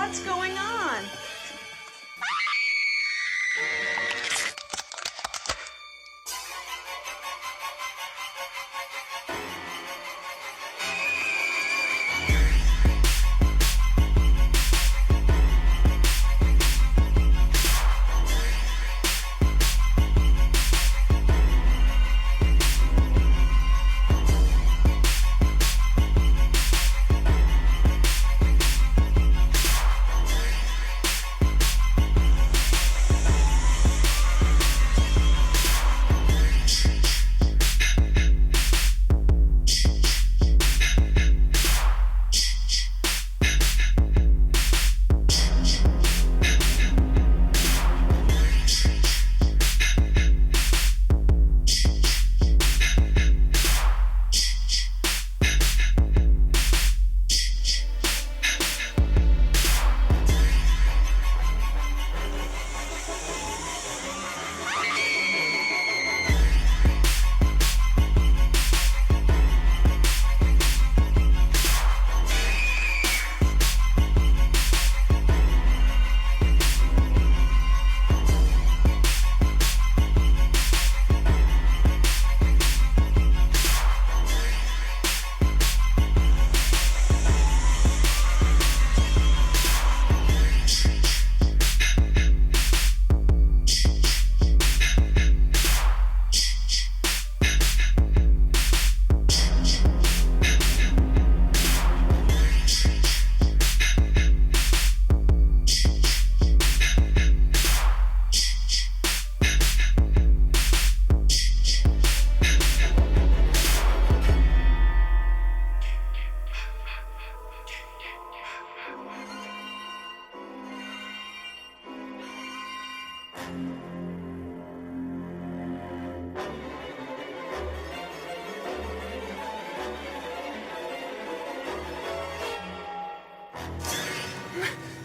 What's going on?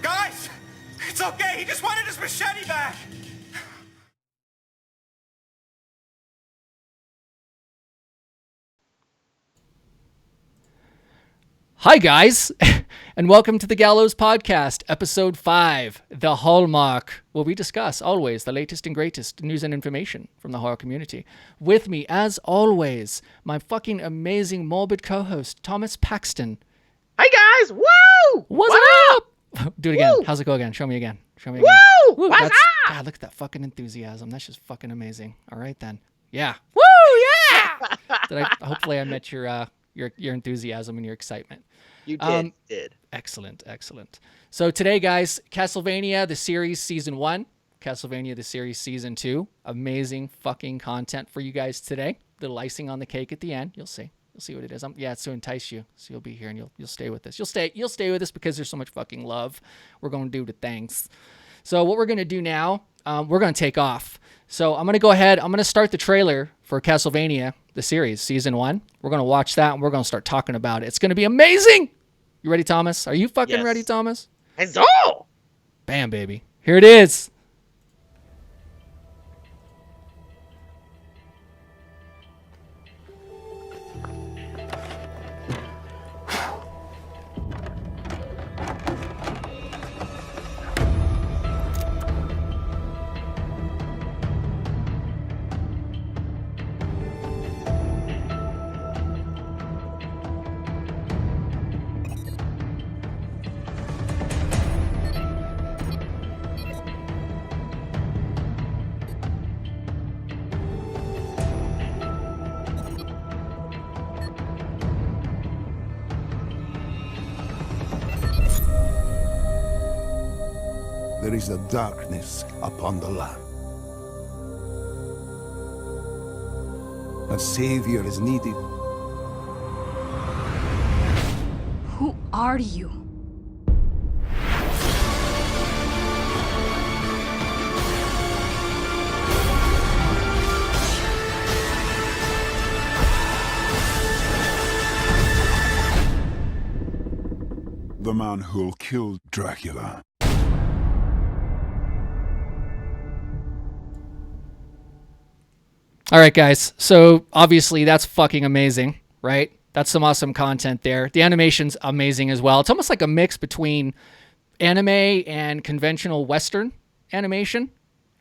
Guys! It's okay, he just wanted his machete back! Hi, guys, and welcome to the Gallows Podcast, Episode 5, The Hallmark, where we discuss always the latest and greatest news and information from the horror community. With me, as always, my fucking amazing morbid co-host, Thomas Paxton. Hi, guys! Woo! What's up? Do it again. Woo! How's it go again? Show me again. Show me again. Woo! What's up? God, look at that fucking enthusiasm. That's just fucking amazing. All right, then. Yeah. Woo! Yeah! Hopefully I met your enthusiasm and your excitement. You did. Excellent. So today, guys, Castlevania, the series season 1, Castlevania, the series season 2. Amazing fucking content for you guys today. Little icing on the cake at the end. You'll see. You'll see what it is. It's to entice you. So you'll be here and you'll stay with us. You'll stay with us because there's so much fucking love we're going to do to things. So what we're going to do now, we're going to take off. So I'm going to go ahead. I'm going to start the trailer for Castlevania, the series, season 1. We're going to watch that and we're going to start talking about it. It's going to be amazing. You ready, Thomas? Are you fucking ready, Thomas? Hello! Bam, baby. Here it is. There is a darkness upon the land. A savior is needed. Who are you? The man who'll kill Dracula. All right, guys. So obviously that's fucking amazing, right? That's some awesome content there. The animation's amazing as well. It's almost like a mix between anime and conventional Western animation,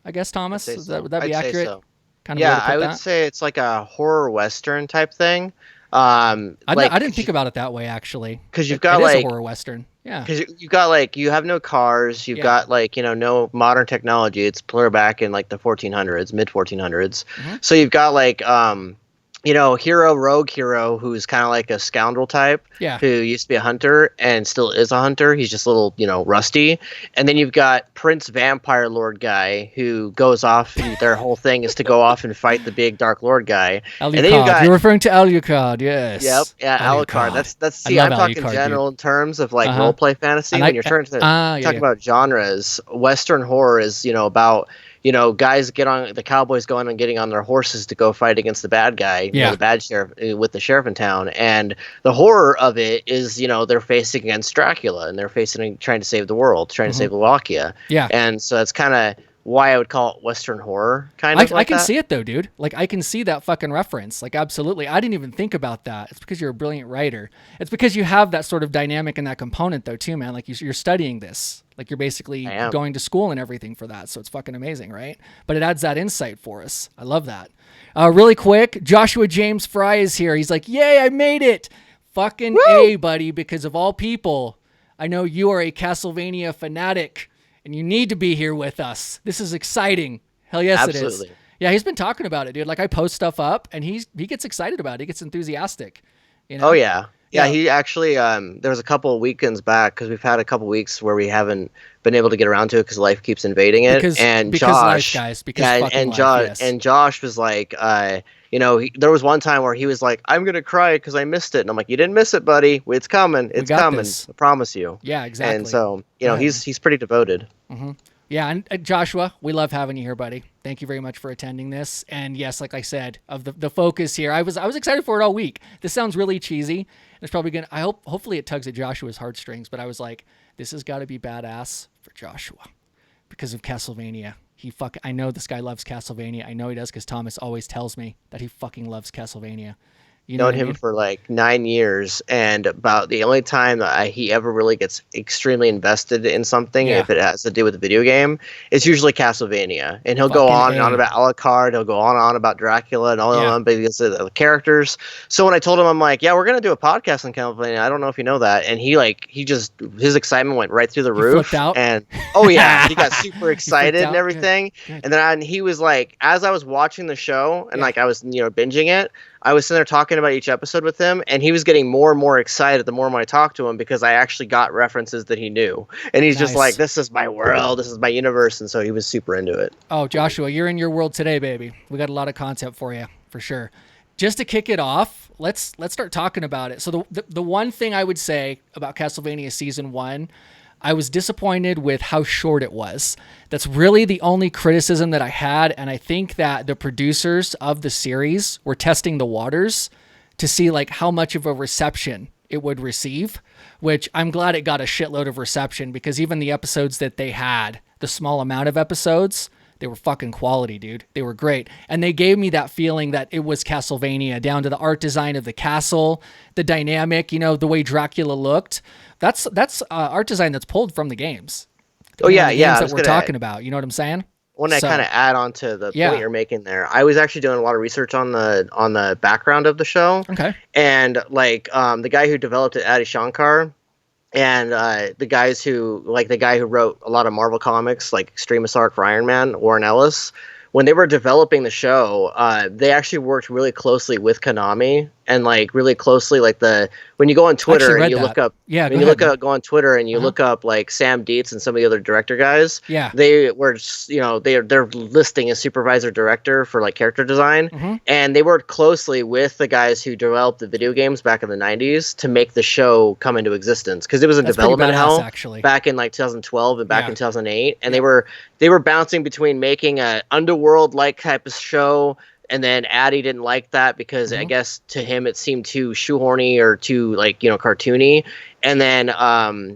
I guess, Thomas. Would that be I'd say accurate? so. Kind of Yeah, way to put I would that? say it's like a horror Western type thing. I didn't think about it that way, actually. 'Cause you've It got, is a like- horror Western. Yeah. Because you've got like you have no cars, you've Yeah. got like no modern technology. It's clear back in like the 1400s, mid 1400s. So you've got like rogue hero who's kind of like a scoundrel type. Yeah. Who used to be a hunter and still is a hunter. He's just a little rusty. And then you've got Prince Vampire Lord guy who goes off. And their whole thing is to go off and fight the big Dark Lord guy. And then you've got You're referring to Alucard, yes. Yep. Yeah, Alucard. That's I see, love I'm talking Alucard, general in terms of like Uh-huh. role play fantasy. And When I- you're trying to yeah, talk yeah. about genres, Western horror is about guys the cowboys going and getting on their horses to go fight against the bad guy, Yeah. the bad sheriff with the sheriff in town, and the horror of it is they're facing against Dracula and they're trying to save the world, trying to save Wallachia. Yeah. And so that's kind of why I would call it Western horror, kind of. I can see it though, dude. Like I can see that fucking reference. Like absolutely. I didn't even think about that. It's because you're a brilliant writer. It's because you have that sort of dynamic and that component though too, man. Like you're studying this. Like you're basically I am. going to school and everything for that. So it's fucking amazing, right? But it adds that insight for us. I love that. Really quick, Joshua James Fry is here. He's like, yay, I made it. Fucking A, buddy, because of all people, I know you are a Castlevania fanatic and you need to be here with us. This is exciting. Hell yes, it Absolutely. is. Yeah, he's been talking about it, dude. Like I post stuff up and he gets excited about it. He gets enthusiastic. Oh yeah. Yeah, Yeah. he actually there was a couple of weekends back because we've had a couple weeks where we haven't been able to get around to it because life keeps invading it. Because Josh, life, guys, because fucking and life, Josh yes. and Josh was like, there was one time where he was like, "I'm gonna cry because I missed it," and I'm like, "You didn't miss it, buddy. It's coming. It's got coming. this. I promise you." Yeah, exactly. And so Yeah. he's pretty devoted. Yeah, and Joshua, we love having you here, buddy. Thank you very much for attending this. And yes, like I said, of the focus here, I was excited for it all week. This sounds really cheesy. It's probably gonna. Hopefully it tugs at Joshua's heartstrings. But I was like, this has got to be badass for Joshua because of Castlevania. I know this guy loves Castlevania. I know he does because Thomas always tells me that he fucking loves Castlevania. You know Known what I him mean? for like 9 years, and about the only time that he ever really gets extremely invested in something, Yeah. if it has to do with a video game, it's usually Castlevania. And he'll go Fucking on and on A. about Alucard, he'll go on and on about Dracula and all Yeah. on because of the characters. So when I told him, I'm like, yeah, we're gonna do a podcast on Castlevania. I don't know if you know that. And his excitement went right through the roof. flipped out? And oh yeah, he got super excited out? and everything. Good. And then he was like, as I was watching the show and Yeah. like I was binging it, I was sitting there talking about each episode with him, and he was getting more and more excited the more I talked to him because I actually got references that he knew. And he's just Nice. like, this is my world, this is my universe, and so he was super into it. Oh, Joshua, you're in your world today, baby. We got a lot of content for you, for sure. Just to kick it off, let's start talking about it. So the one thing I would say about Castlevania Season 1, I was disappointed with how short it was. That's really the only criticism that I had, and I think that the producers of the series were testing the waters to see like how much of a reception it would receive, which I'm glad it got a shitload of reception because even the episodes that they had, the small amount of episodes, they were fucking quality, dude. They were great. And they gave me that feeling that it was Castlevania, down to the art design of the castle, the dynamic, the way Dracula looked. That's art design that's pulled from the games. Oh, yeah, The yeah, I games was that we're gonna- talking about. You know what I'm saying? When I So- kind of add on to the Yeah. point you're making there, I was actually doing a lot of research on the background of the show. Okay. And like the guy who developed it, Adi Shankar, and the guy who wrote a lot of Marvel comics, like Extreme Assault for Iron Man, Warren Ellis, when they were developing the show, they actually worked really closely with Konami and like really closely, like when you go on Twitter and read you that. look up, Yeah, when go you ahead. go on Twitter and you look up like Sam Dietz and some of the other director guys, Yeah. they were, their listing as supervisor director for like character design, Mm-hmm. and they worked closely with the guys who developed the video games back in the 90s to make the show come into existence because it was in That's pretty development badass, hell actually. back in like 2012 and back Yeah. in 2008, and they were bouncing between making a underworld like type of show. And then Addy didn't like that because I guess to him it seemed too shoehorny or too like cartoony. And then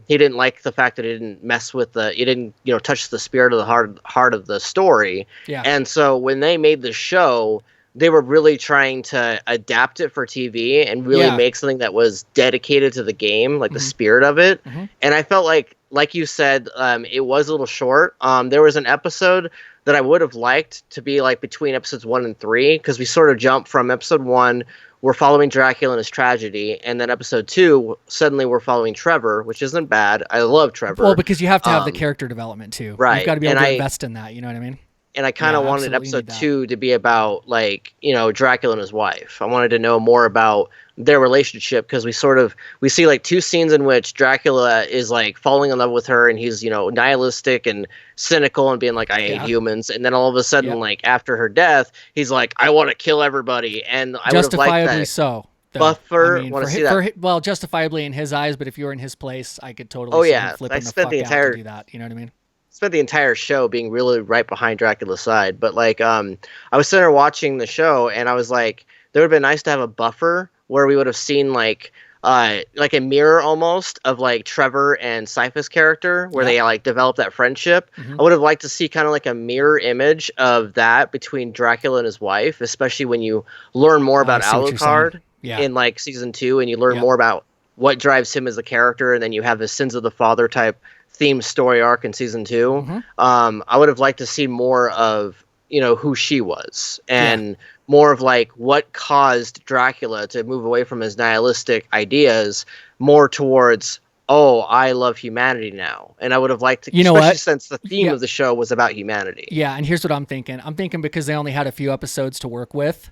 he didn't like the fact that it didn't mess with it didn't touch the spirit of the heart of the story. Yeah. And so when they made the show, they were really trying to adapt it for TV and really Yeah. make something that was dedicated to the game, like the spirit of it. And I felt like like you said, it was a little short. There was an episode that I would have liked to be like between episodes 1 and 3, because we sort of jump from episode 1, we're following Dracula and his tragedy, and then episode 2, suddenly we're following Trevor, which isn't bad. I love Trevor. Well, because you have to have the character development too. Right. You've got to be able to invest in that. You know what I mean? And I kind of wanted absolutely episode need that. 2 to be about, like, you know, Dracula and his wife. I wanted to know more about their relationship, because we see like 2 scenes in which Dracula is like falling in love with her, and he's, you know, nihilistic and cynical and being like, I hate humans. And then all of a sudden, like after her death, he's like, I want to kill everybody. And I would have liked Justifiably that. so. though. Buffer, I mean, wanna see that. well, justifiably in his eyes, but if you were in his place, I could totally see him flipping the fuck out to do that. You know what I mean? Spent the entire show being really right behind Dracula's side. But like, I was sitting there watching the show, and I was like, there would have been nice to have a buffer where we would have seen like a mirror almost of like Trevor and Sypha's character, where they like develop that friendship. I would have liked to see kind of like a mirror image of that between Dracula and his wife, especially when you learn more about I see what you're Alucard saying. in like season 2, and you learn more about what drives him as a character, and then you have his Sins of the Father type theme story arc in season 2. I would have liked to see more of, you know, who she was, and more of like what caused Dracula to move away from his nihilistic ideas more towards, oh, I love humanity now. And I would have liked to, you know especially what? since the theme of the show was about humanity. Yeah, and here's what I'm thinking. I'm thinking because they only had a few episodes to work with,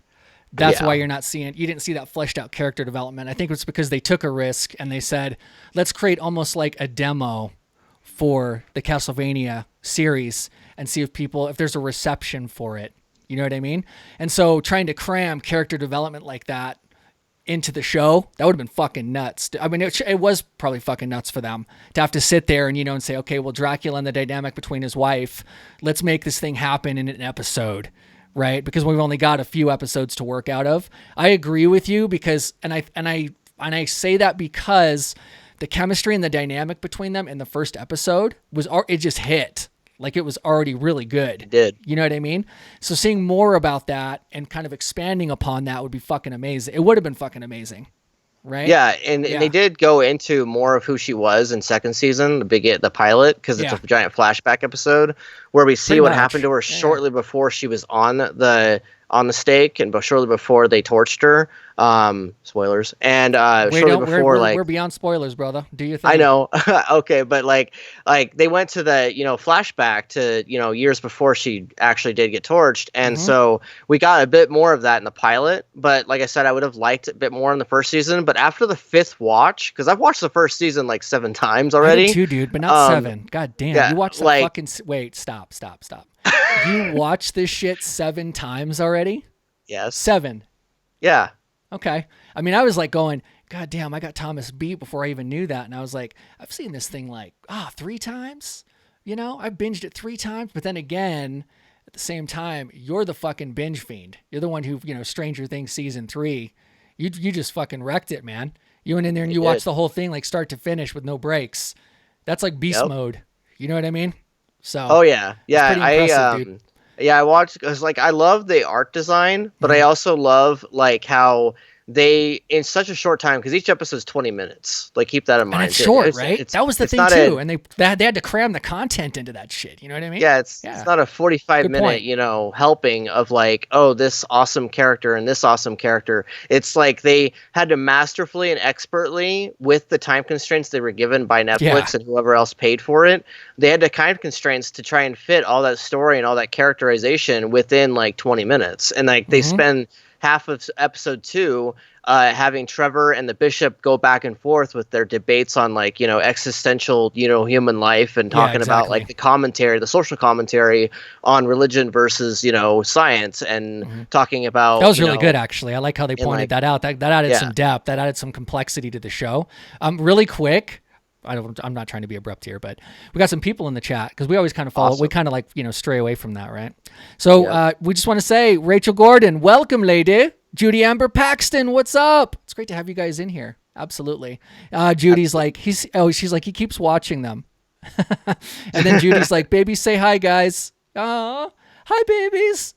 that's why you didn't see that fleshed out character development. I think it's because they took a risk and they said, let's create almost like a demo for the Castlevania series and see if there's a reception for it. You know what I mean? And so trying to cram character development like that into the show, that would have been fucking nuts. I mean, it was probably fucking nuts for them to have to sit there and, you know, and say, okay, well, Dracula and the dynamic between his wife, let's make this thing happen in an episode, right? Because we've only got a few episodes to work out of. I agree with you because, and I say that because the chemistry and the dynamic between them in the first episode it just hit. Like it was already really good. It did. You know what I mean? So seeing more about that and kind of expanding upon that would be fucking amazing. It would have been fucking amazing. Right? Yeah, and they did go into more of who she was in second season, the pilot, because it's a giant flashback episode where we see what happened to her shortly before she was on the stake, and shortly before they torched her. Spoilers. And shortly before, we're beyond spoilers, brother. Do you think? I know. Okay, but like they went to the, you know, flashback to, you know, years before she actually did get torched, and so we got a bit more of that in the pilot. But like I said, I would have liked a bit more in the first season. But after the 5th watch, because I've watched the first season like 7 times already. I did too, dude, but not 7. God damn, yeah, you watched the like, fucking. Wait, stop. You watched this shit 7 times already? Yes. 7. Yeah. Okay. I mean, I was like going, God damn, I got Thomas beat before I even knew that. And I was like, I've seen this thing like, 3 times. You know, I binged it 3 times. But then again, at the same time, you're the fucking binge fiend. You're the one who, you know, Stranger Things season 3. You just fucking wrecked it, man. You went in there and you watched the whole thing like start to finish with no breaks. That's like beast mode. You know what I mean? So. Oh yeah, yeah. Dude. Yeah, I watched because like I love the art design, but I also love like how they in such a short time, because each episode is 20 minutes. Like keep that in mind. And it's short, right? That was the thing too, and they had to cram the content into that shit. You know what I mean? Yeah, it's not a 45-minute, you know, helping of like, oh, this awesome character and this awesome character. It's like they had to masterfully and expertly, with the time constraints they were given by Netflix and whoever else paid for it, they had the kind of constraints to try and fit all that story and all that characterization within like 20 minutes. And like they spend half of episode 2 having Trevor and the Bishop go back and forth with their debates on like, you know, existential, you know, human life, and talking about like the commentary, the social commentary on religion versus, you know, science, and talking about, that was really good actually. I like how they pointed that out. That added some depth, that added some complexity to the show. Really quick, I'm not trying to be abrupt here, but we got some people in the chat because we always kind of follow. We kind of like, you know, stray away from that, right? So we just want to say, Rachel Gordon, welcome, lady. Judy Amber Paxton, what's up? It's great to have you guys in here. Absolutely. Judy's like, she's like, he keeps watching them. And then Judy's like, babies, say hi, guys. Aw, hi, babies.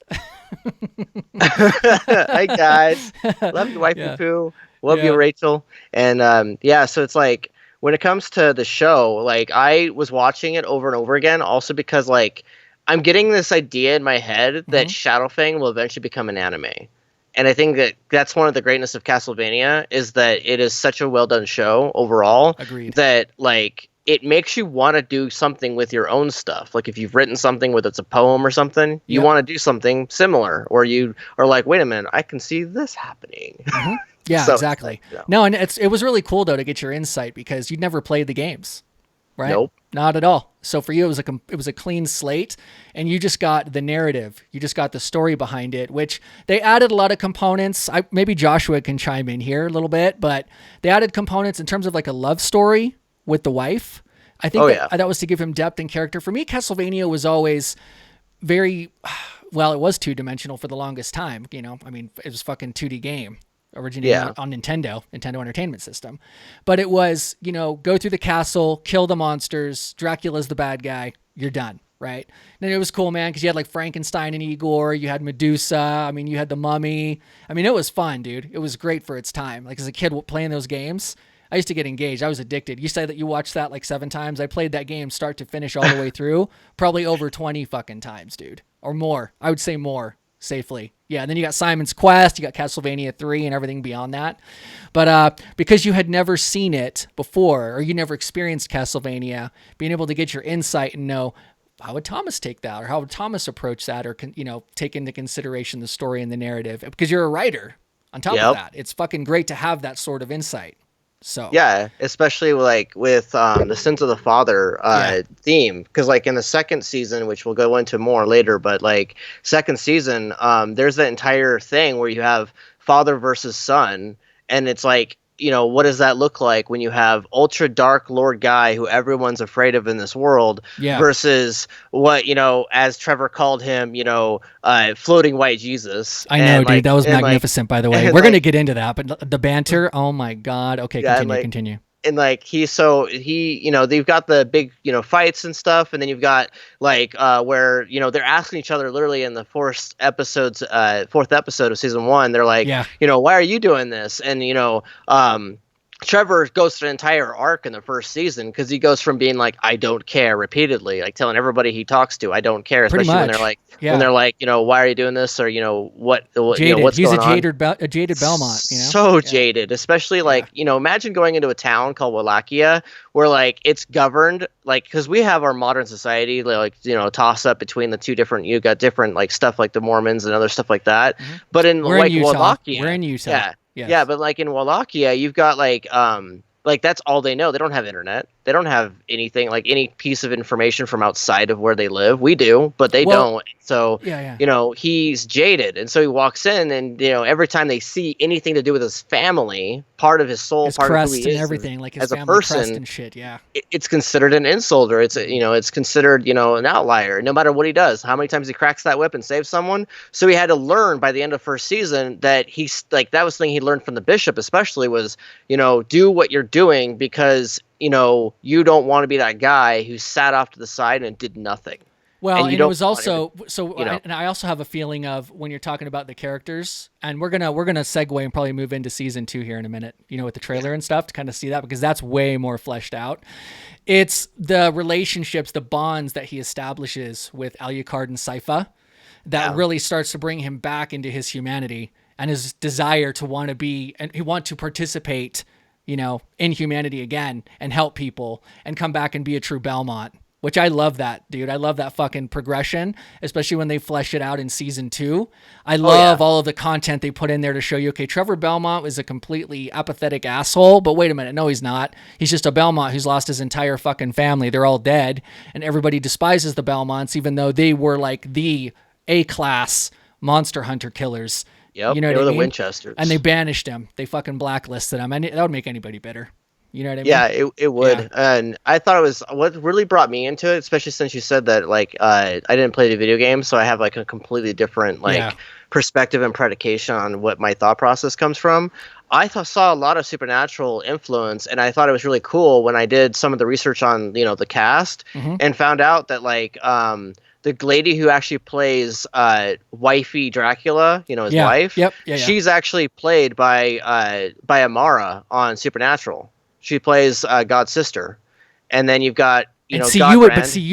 Hi, guys. Love you, wifey poo. Love you, Rachel. And so it's like, when it comes to the show, like I was watching it over and over again, also because like I'm getting this idea in my head that Shadowfang will eventually become an anime. And I think that that's one of the greatness of Castlevania is that it is such a well done show overall. Agreed. That like it makes you want to do something with your own stuff. Like if you've written something, whether it's a poem or something, you want to do something similar, or you are like, wait a minute, I can see this happening. Yeah, So, exactly. yeah. No, and it was really cool though to get your insight because you'd never played the games, right? Nope. Not at all. So for you, it was a clean slate, and you just got the narrative, you just got the story behind it, which they added a lot of components. Maybe Joshua can chime in here a little bit, but they added components in terms of like a love story with the wife. I think that was to give him depth and character. For me, Castlevania was always very, well, it was 2-dimensional for the longest time. You know, I mean, it was fucking 2D game originating on Nintendo Entertainment System. But it was, you know, go through the castle, kill the monsters, Dracula's the bad guy, you're done, right? And it was cool, man, because you had like Frankenstein and Igor, you had Medusa, I mean, you had the Mummy. I mean, it was fun, dude. It was great for its time. Like as a kid playing those games, I used to get engaged. I was addicted. You said that you watched that like 7 times. I played that game start to finish all the way through, probably over 20 fucking times, dude. Or more. I would say more, safely. Yeah, and then you got Simon's Quest, you got Castlevania 3 and everything beyond that. But because you had never seen it before, or you never experienced Castlevania, being able to get your insight and know, how would Thomas take that? Or how would Thomas approach that? Or, you know, take into consideration the story and the narrative? Because you're a writer on top of that. It's fucking great to have that sort of insight. So yeah, especially like with the Sins of the Father theme, because like in the second season, which we'll go into more later, but like second season, there's that entire thing where you have father versus son, and it's like, you know, what does that look like when you have ultra dark Lord Guy who everyone's afraid of in this world versus what, you know, as Trevor called him, you know, floating white Jesus. I know, dude, like, that was magnificent, by the way. We're going to get into that, but the banter, oh my God. Okay, continue. And like he, you know, they've got the big, you know, fights and stuff, and then you've got like where, you know, they're asking each other literally in the fourth episode of season 1. They're like, you know, why are you doing this? And you know, Trevor goes through an entire arc in the first season because he goes from being like, I don't care repeatedly, like telling everybody he talks to, I don't care, especially when they're like, you know, why are you doing this? Or, you know, what's He's going on? A jaded Belmont, you know? So jaded, especially like, you know, imagine going into a town called Wallachia where like it's governed, like, because we have our modern society, like, you know, toss up between the two different, you got different like stuff like the Mormons and other stuff like that. But in Wallachia. We're in Utah. Yeah. Yes. Yeah, but like in Wallachia, you've got like that's all they know. They don't have internet. They don't have anything, like any piece of information from outside of where they live. We do, but they don't. So, you know, he's jaded. And so he walks in and, you know, every time they see anything to do with his family, part of his soul, his part of who crest he is and everything, like his as a family person, crest and shit, it's considered an insult, or it's, you know, it's considered, you know, an outlier, no matter what he does, how many times he cracks that whip and saves someone. So he had to learn by the end of first season that he's like, that was the thing he learned from the bishop, especially was, you know, do what you're doing because, you know, you don't want to be that guy who sat off to the side and did nothing. Well, and it was also and I also have a feeling of when you're talking about the characters, and we're gonna segue and probably move into season 2 here in a minute, you know, with the trailer and stuff to kind of see that because that's way more fleshed out. It's the relationships, the bonds that he establishes with Alucard and Sypha that really starts to bring him back into his humanity and his desire to want to be and he want to participate, you know, in humanity again and help people and come back and be a true Belmont. Which I love that, dude. I love that fucking progression, especially when they flesh it out in season 2. I love all of the content they put in there to show you, okay, Trevor Belmont was a completely apathetic asshole, but wait a minute. No, he's not. He's just a Belmont who's lost his entire fucking family. They're all dead, and everybody despises the Belmonts, even though they were like the A-class monster hunter killers. Yep, you know they what were I mean? The Winchesters. And they banished him. They fucking blacklisted him. And that would make anybody bitter. You know what I mean? Yeah, it would. Yeah. And I thought it was what really brought me into it, especially since you said that like I didn't play the video game, so I have like a completely different like perspective and predication on what my thought process comes from. I saw a lot of supernatural influence, and I thought it was really cool when I did some of the research on, you know, the cast and found out that like the lady who actually plays wifey Dracula, you know, his wife, she's actually played by Amara on Supernatural. She plays God's sister, and then you've got you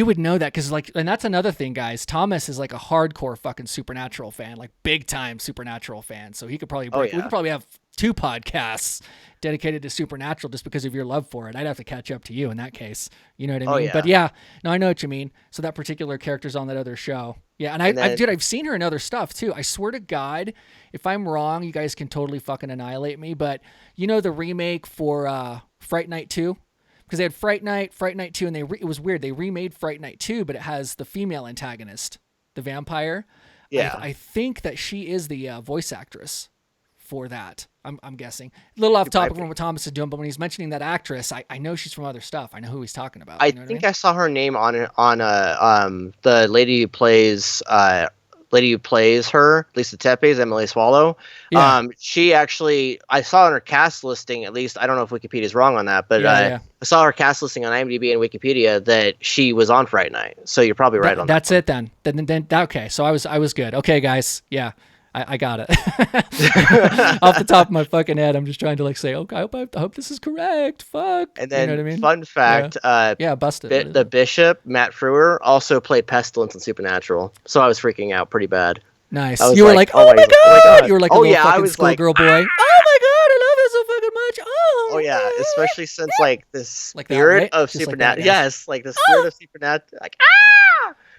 would know that because and that's another thing, guys. Thomas is like a hardcore fucking Supernatural fan, like big time Supernatural fan. So he could probably we could probably have 2 podcasts dedicated to Supernatural just because of your love for it. I'd have to catch up to you in that case. You know what I mean? Yeah. But yeah, no, I know what you mean. So that particular character's on that other show. Yeah, and I've seen her in other stuff too. I swear to God, if I'm wrong, you guys can totally fucking annihilate me. But you know the remake for Fright Night 2? Because they had Fright Night 2, and it was weird. They remade Fright Night 2, but it has the female antagonist, the vampire. Yeah. I think that she is the voice actress for that. I'm guessing. A little off topic from what Thomas is doing, but when he's mentioning that actress, I know she's from other stuff. I know who he's talking about. I think I saw her name on the lady who plays her, Lisa Tepes, Emily Swallow. Yeah. She actually, I saw on her cast listing, at least, I don't know if Wikipedia is wrong on that, but I saw her cast listing on IMDb and Wikipedia that she was on Fright Night. So you're probably right on that. That's it then. Then okay. So I was good. Okay, guys. Yeah. I got it. Off the top of my fucking head, I'm just trying to say, okay, I hope this is correct. Fuck. And then, you know what I mean? Fun fact, busted. The Bishop, Matt Frewer, also played Pestilence in Supernatural. So I was freaking out pretty bad. Nice. You were like, oh my god! You were like a little fucking schoolgirl boy. Oh my god, I love it so fucking much. Oh yeah, especially since this spirit of Supernatural. Yes, like the spirit of Supernatural. Like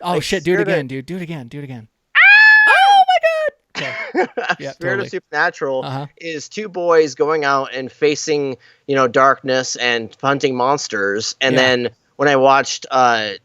Oh shit! Do it again, dude. Do it again. Yeah, Spirit of Supernatural is 2 boys going out and facing, darkness and hunting monsters. And then when I watched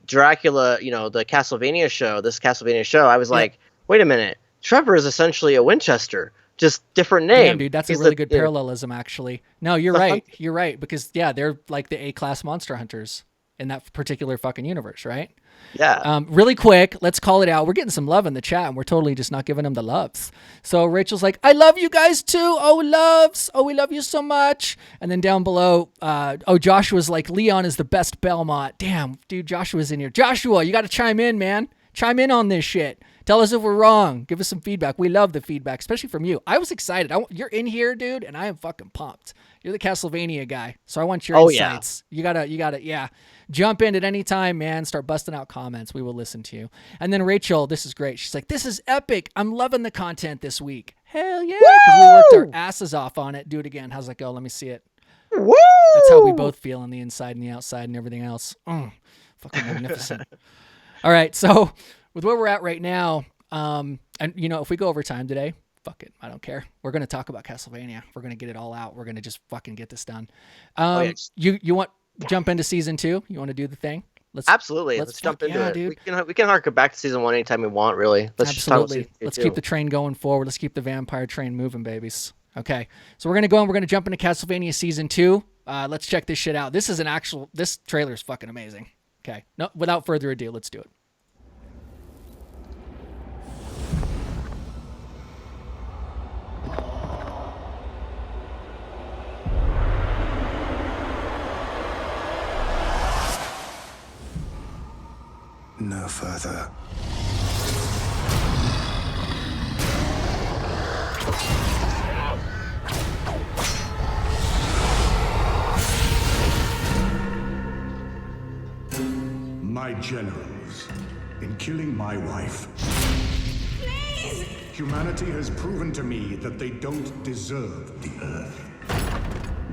Dracula, the Castlevania show, I was like, wait a minute, Trevor is essentially a Winchester, just different name. Damn, dude, that's a really good parallelism, actually. No, you're right. You're right, because they're like the A-class monster hunters in that particular fucking universe, right? Yeah. Really quick, let's call it out. We're getting some love in the chat, and we're totally just not giving them the loves. So Rachel's like, I love you guys too. Oh, loves. Oh, we love you so much. And then down below, Joshua's like, Leon is the best Belmont. Damn, dude, Joshua's in here. Joshua, you got to chime in, man. Chime in on this shit. Tell us if we're wrong. Give us some feedback. We love the feedback, especially from you. I was excited. You're in here, dude, and I am fucking pumped. You're the Castlevania guy, so I want your insights. Yeah. You gotta, yeah. Jump in at any time, man. Start busting out comments. We will listen to you. And then Rachel, this is great. She's like, this is epic. I'm loving the content this week. Hell yeah. Because we worked our asses off on it. Do it again. How's that go? Let me see it. Woo! That's how we both feel on the inside and the outside and everything else. Fucking magnificent. All right, so with where we're at right now, and if we go over time today, fuck it, I don't care. We're gonna talk about Castlevania. We're gonna get it all out. We're gonna just fucking get this done. You want jump into season 2? You want to do the thing? Let's jump into it. Dude. We can harken back to season 1 anytime we want. Really, absolutely. Let's keep the train going forward. Let's keep the vampire train moving, babies. Okay, so we're gonna go and we're gonna jump into Castlevania season 2. Let's check this shit out. This trailer is fucking amazing. Okay, no, without further ado, let's do it. No further. My generals, in killing my wife, please! Humanity has proven to me that they don't deserve the earth.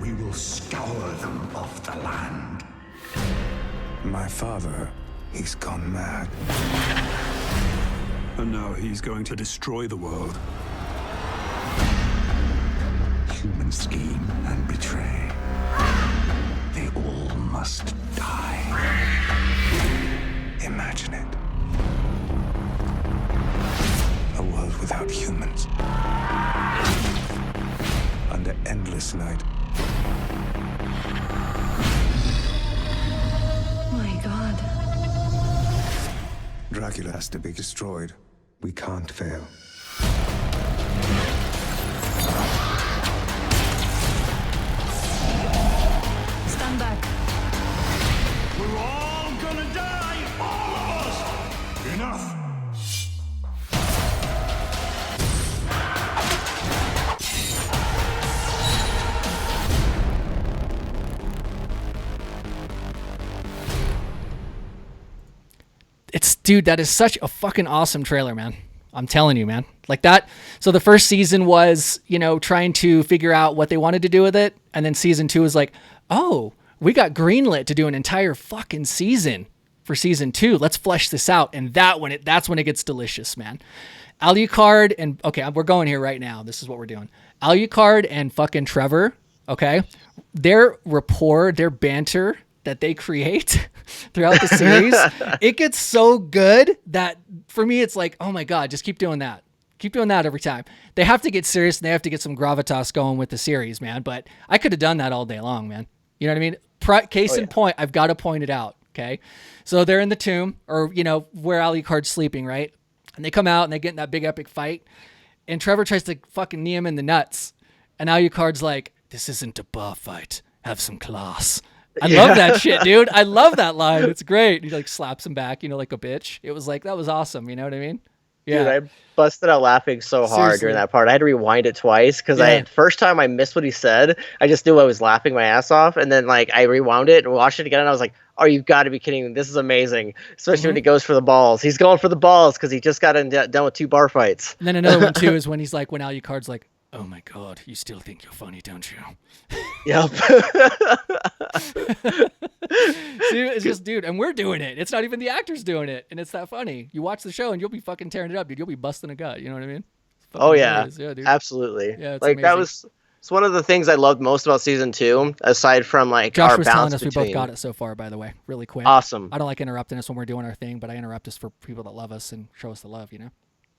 We will scour them off the land. My father, he's gone mad. And now he's going to destroy the world. Human scheme and betray. They all must die. Imagine it. A world without humans. Under endless night. My God. Dracula has to be destroyed. We can't fail. Stand back. We're all gonna die! All of us! Enough! dude, that is such a fucking awesome trailer, man. I'm telling you, man. Like that. So the first season was, trying to figure out what they wanted to do with it. And then season 2 was like, oh, we got greenlit to do an entire fucking season for season 2. Let's flesh this out. And that's when it gets delicious, man. Alucard and, okay, we're going here right now. This is what we're doing. Alucard and fucking Trevor, okay? Their rapport, their banter that they create throughout the series, it gets so good that for me, it's like, oh my God, just keep doing that. Keep doing that every time. They have to get serious and they have to get some gravitas going with the series, man. But I could have done that all day long, man. You know what I mean? Case in point, I've got to point it out, okay? So they're in the tomb, or, where Alucard's sleeping, right? And they come out and they get in that big epic fight. And Trevor tries to fucking knee him in the nuts. And Alucard's like, this isn't a bar fight. Have some class. I love that shit, dude. I love that line. It's great. He like slaps him back, like a bitch. It was like, that was awesome. You know what I mean? Yeah. Dude, I busted out laughing so hard during that part. I had to rewind it twice because first time I missed what he said. I just knew I was laughing my ass off. And then like I rewound it and watched it again and I was like, oh, you've got to be kidding me. This is amazing. Especially when he goes for the balls. He's going for the balls because he just got done with 2 bar fights. And then another one too is when he's like, when Alucard's like, oh my God, you still think you're funny, don't you? Yep. See, it's just, dude, and we're doing it. It's not even the actors doing it, and it's that funny. You watch the show and you'll be fucking tearing it up, dude. You'll be busting a gut. You know what I mean? Oh yeah, dude. Absolutely. Yeah, it's like amazing. that was. It's one of the things I loved most about season 2, aside from like Josh our was balance telling us between. we both got it so far, by the way, really quick. Awesome. I don't like interrupting us when we're doing our thing, but I interrupt us for people that love us and show us the love,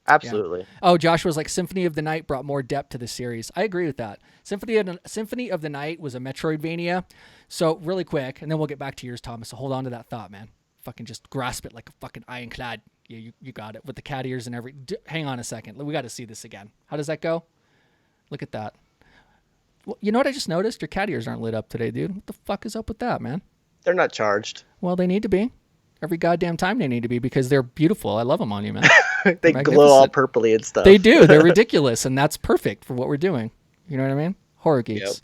Absolutely. Yeah. Oh, Josh was like, Symphony of the Night brought more depth to the series. I agree with that. Symphony of the Night was a Metroidvania. So really quick, and then we'll get back to yours, Thomas. So hold on to that thought, man. Fucking just grasp it like a fucking ironclad. Yeah, you got it with the cat ears and every. Hang on a second. We got to see this again. How does that go? Look at that. Well, you know what I just noticed? Your cat ears aren't lit up today, dude. What the fuck is up with that, man? They're not charged. Well, they need to be. Every goddamn time they need to be because they're beautiful. I love them on you, man. They glow all purpley and stuff. They do. They're ridiculous, and that's perfect for what we're doing. You know what I mean? Horror geeks.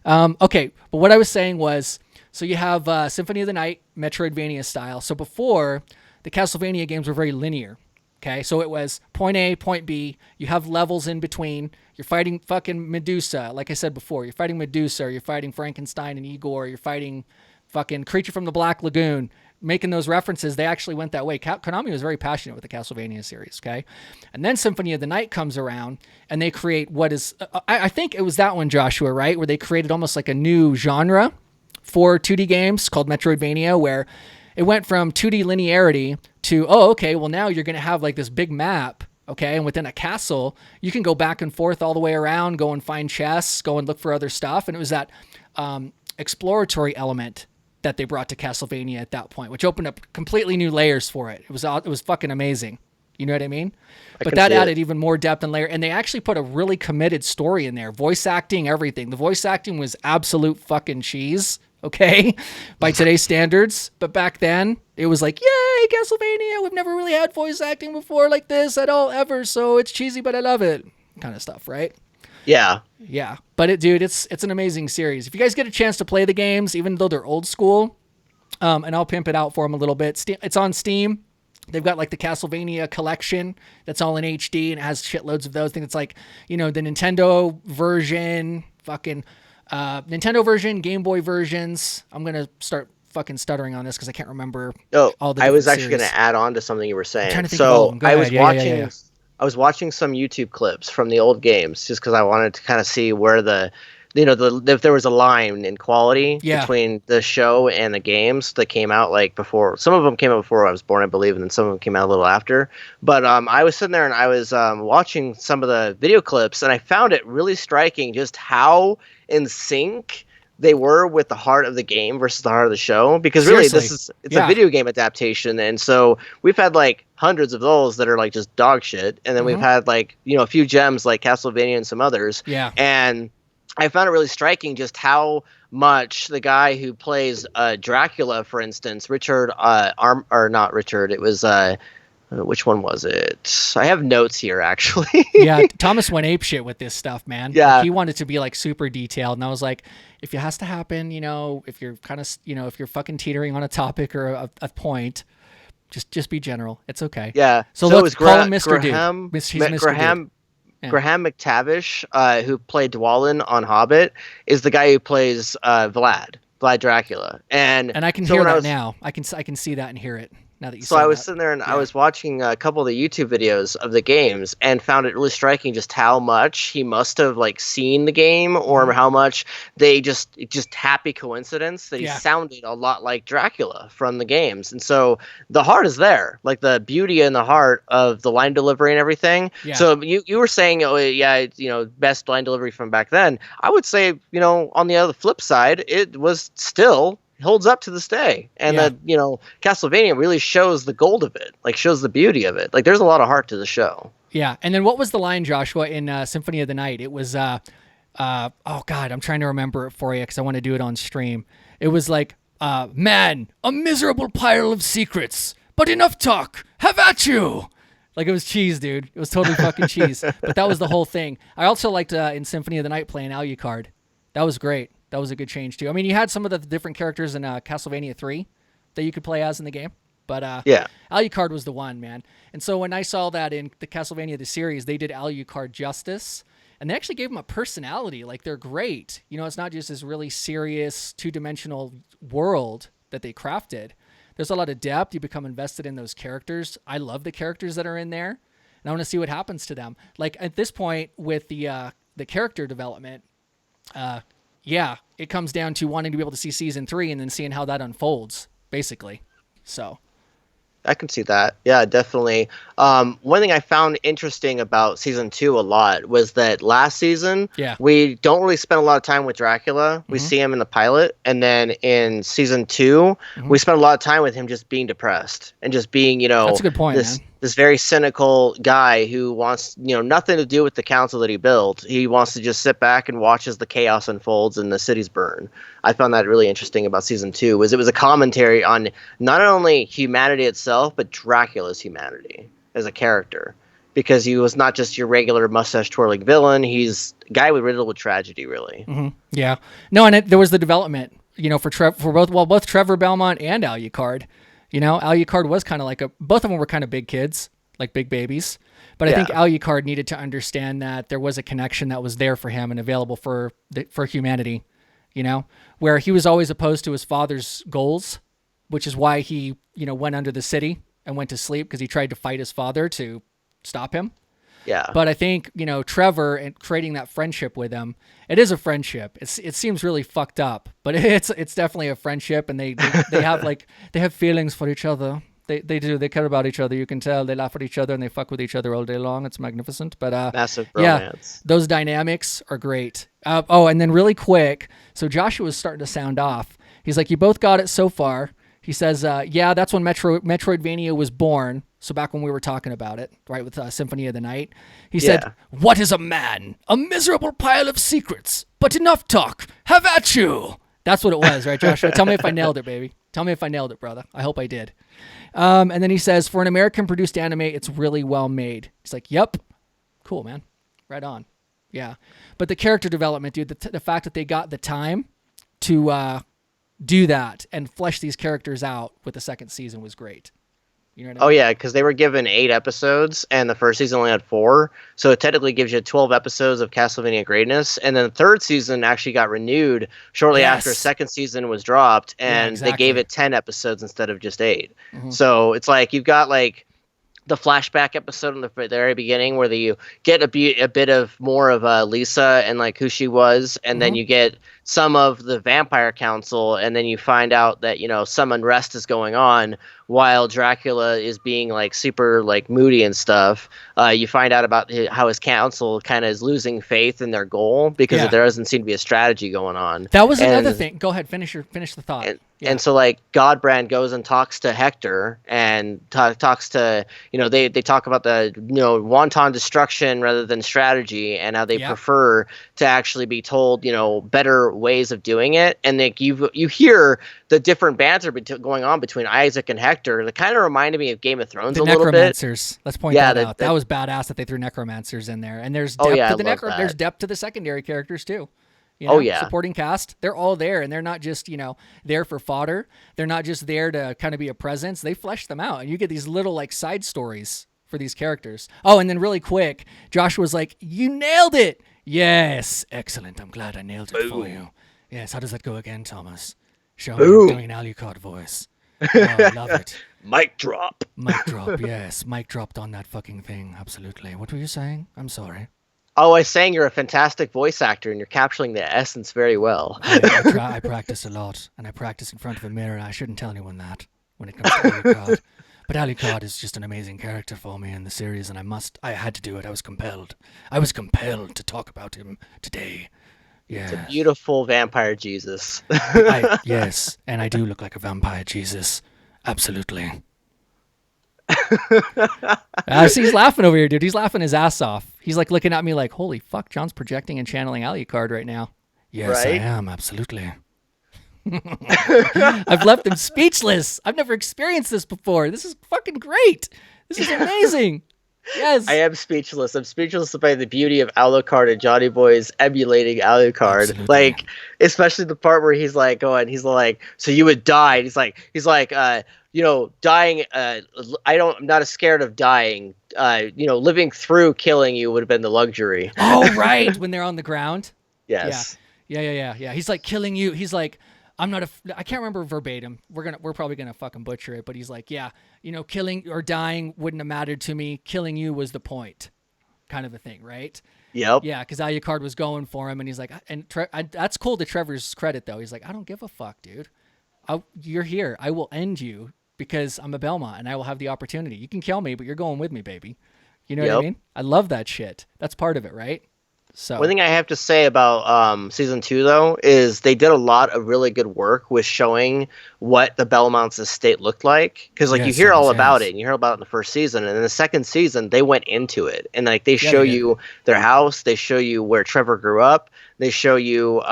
Yep. Okay, but what I was saying was, so you have Symphony of the Night, Metroidvania style. So before, the Castlevania games were very linear. Okay, so it was point A, point B. You have levels in between. You're fighting fucking Medusa, like I said before. You're fighting Medusa, or you're fighting Frankenstein and Igor. You're fighting fucking Creature from the Black Lagoon. Making those references, they actually went that way. Konami was very passionate with the Castlevania series, okay? And then Symphony of the Night comes around, and they create what is... I think it was that one, Joshua, right? Where they created almost like a new genre for 2D games called Metroidvania, where it went from 2D linearity to, oh, okay, well, now you're going to have like this big map, okay? And within a castle, you can go back and forth all the way around, go and find chests, go and look for other stuff. And it was that exploratory element that they brought to Castlevania at that point, which opened up completely new layers for it. It was fucking amazing. You know what I mean? But that added even more depth and layer. And they actually put a really committed story in there. Voice acting, everything. The voice acting was absolute fucking cheese, okay? By today's standards. But back then, it was like, yay, Castlevania. We've never really had voice acting before like this at all, ever. So it's cheesy, but I love it. Kind of stuff, right? Yeah. Yeah. But it's an amazing series. If you guys get a chance to play the games, even though they're old school, and I'll pimp it out for them a little bit. It's on Steam. They've got like the Castlevania collection that's all in HD and it has shitloads of those. I think it's like, the Nintendo version, Nintendo version, Game Boy versions. I'm going to start fucking stuttering on this because I can't remember all the I was actually series. going to add on to something you were saying. I'm trying to think of all of them. Go ahead. I was watching some YouTube clips from the old games just because I wanted to kind of see where if there was a line in quality between the show and the games that came out like before. Some of them came out before I was born, I believe, and then some of them came out a little after. But I was sitting there and I was watching some of the video clips, and I found it really striking just how in sync they were with the heart of the game versus the heart of the show, because really it's a video game adaptation. And so we've had like hundreds of those that are like just dog shit. And then we've had like, a few gems like Castlevania and some others. Yeah. And I found it really striking just how much the guy who plays Dracula, for instance, Richard, not Richard, it was, which one was it? I have notes here, actually. Yeah, Thomas went apeshit with this stuff, man. Yeah. Like, he wanted to be like super detailed, and I was like, if it has to happen, if you're kind of, if you're fucking teetering on a topic or a point, Just be general. It's okay. Yeah. So it let's was call him Mr. Graham, Dude. He's Mr. Dude. Yeah. Graham McTavish, who played Dwalin on Hobbit, is the guy who plays Vlad Dracula. And I can so hear when that now. I can see that and hear it now that you. So I was sitting there and I was watching a couple of the YouTube videos of the games and found it really striking just how much he must have like seen the game, or how much they just happy coincidence that he sounded a lot like Dracula from the games. And so the heart is there, like the beauty and the heart of the line delivery and everything. Yeah. So you were saying, oh yeah, best line delivery from back then. I would say, on the other flip side, it was still holds up to this day, and that Castlevania really shows the gold of it, like shows the beauty of it. Like there's a lot of heart to the show. Yeah. And then what was the line, Joshua, in Symphony of the Night? It was oh god, I'm trying to remember it for you because I want to do it on stream. It was like man, a miserable pile of secrets, but enough talk, have at you. Like it was cheese, dude. It was totally fucking cheese. But that was the whole thing. I also liked in Symphony of the Night playing Alucard. That was great. That was a good change too. I mean, you had some of the different characters in Castlevania 3 that you could play as in the game, but Alucard was the one, man. And so when I saw that in the Castlevania the series, they did Alucard justice, and they actually gave him a personality. Like they're great. It's not just this really serious two-dimensional world that they crafted. There's a lot of depth. You become invested in those characters. I love the characters that are in there, and I want to see what happens to them. Like at this point with the character development. Yeah, it comes down to wanting to be able to see season 3 and then seeing how that unfolds, basically. So I can see that. Yeah, definitely. One thing I found interesting about season 2 a lot was that last season, we don't really spend a lot of time with Dracula. We see him in the pilot. And then in season 2, we spent a lot of time with him just being depressed and just being, that's a good point, this very cynical guy who wants, nothing to do with the council that he built. He wants to just sit back and watch as the chaos unfolds and the cities burn. I found that really interesting about season 2, was it was a commentary on not only humanity itself, but Dracula's humanity as a character. Because he was not just your regular mustache twirling villain. He's a guy riddled with tragedy, really. Mm-hmm. Yeah. No, and there was the development, for both Trevor Belmont and Alucard. Alucard was kind of like both of them were kind of big kids, like big babies. But I think Alucard needed to understand that there was a connection that was there for him and available for humanity, where he was always opposed to his father's goals, which is why he, went under the city and went to sleep, because he tried to fight his father to stop him. Yeah. But I think, Trevor and creating that friendship with him, it is a friendship. It seems really fucked up, but it's definitely a friendship, and they have they have feelings for each other. They do. They care about each other. You can tell they laugh at each other and they fuck with each other all day long. It's magnificent. But massive romance. Those dynamics are great. And then really quick, so Joshua was starting to sound off. He's like, you both got it so far. He says, that's when Metroidvania was born. So back when we were talking about it, right, with Symphony of the Night, he said, what is a man? A miserable pile of secrets, but enough talk. Have at you. That's what it was, right, Joshua? Tell me if I nailed it, baby. Tell me if I nailed it, brother. I hope I did. And then he says, for an American-produced anime, it's really well made. He's like, yep. Cool, man. Right on. Yeah. But the character development, dude, the fact that they got the time to do that and flesh these characters out with the second season was great. You know what I mean? Oh yeah, because they were given 8 episodes, and the first season only had 4, so it technically gives you 12 episodes of Castlevania greatness. And then the third season actually got renewed shortly after second season was dropped, and they gave it 10 episodes instead of just 8. Mm-hmm. So it's like you've got like the flashback episode in the very beginning where you get a bit of more of Lisa and like who she was, and then you get some of the Vampire Council, and then you find out that some unrest is going on while Dracula is being like super like moody and stuff. You find out about how his council kind of is losing faith in their goal because there doesn't seem to be a strategy going on. That was another thing. Go ahead, finish the thought. And so like Godbrand goes and talks to Hector and talks to, they talk about the, wanton destruction rather than strategy, and how they prefer to actually be told, better ways of doing it. And like you hear the different banter going on between Isaac and Hector that kind of reminded me of Game of Thrones a little bit. Necromancers. Let's point that out. That was badass that they threw necromancers in there. And there's depth to the there's depth to the secondary characters too. You know, Oh, yeah. supporting cast, they're all there, and they're not just, you know, there for fodder. They're not just there to kind of be a presence. They flesh them out, and you get these little like side stories for these characters. Oh, and then really quick, Joshua's like, "You nailed it." Yes, excellent. I'm glad I nailed it for you. Yes, how does that go again, Thomas? Show me. I'm doing an Alucard voice. Oh, I love it. Mic drop. Mic drop, yes. Mic dropped on that fucking thing. Absolutely. What were you saying? I'm sorry. Oh, I was saying you're a fantastic voice actor and you're capturing the essence very well. I practice a lot, and I practice in front of a mirror. I shouldn't tell anyone that when it comes to Alucard. But Alucard is just an amazing character for me in the series, and I had to do it. I was compelled to talk about him today. Yeah. It's a beautiful vampire Jesus. Yes, and I do look like a vampire Jesus. Absolutely. See, he's laughing over here, dude. He's laughing his ass off. He's like looking at me like, holy fuck, John's projecting and channeling Alucard right now. Yes, right? I am, absolutely. I've left him speechless. I've never experienced this before. This is fucking great. This is amazing. Yes. I am speechless. I'm speechless by the beauty of Alucard and Johnny Boy's emulating Alucard. Absolutely. Like, especially the part where he's like he's like, so you would die. And he's like, you know, dying. I'm not as scared of dying. You know, living through killing you would have been the luxury. Oh, right. When they're on the ground. Yes. Yeah. He's like killing you. He's like, I can't remember verbatim. We're probably gonna fucking butcher it, but he's like, yeah, you know, killing or dying wouldn't have mattered to me. Killing you was the point, kind of a thing, right? Yep. Yeah, because Alucard was going for him, and he's like, that's cool to Trevor's credit though. He's like, I don't give a fuck, dude. You're here. I will end you because I'm a Belmont and I will have the opportunity. You can kill me, but you're going with me, baby. You know what I mean? I love that shit. That's part of it, right? So one thing I have to say about season 2 though is they did a lot of really good work with showing what the Belmont's estate looked like, because like you hear all about it and you hear about it in the first season, and in the second season they went into it and like they show you their house, they show you where Trevor grew up, they show you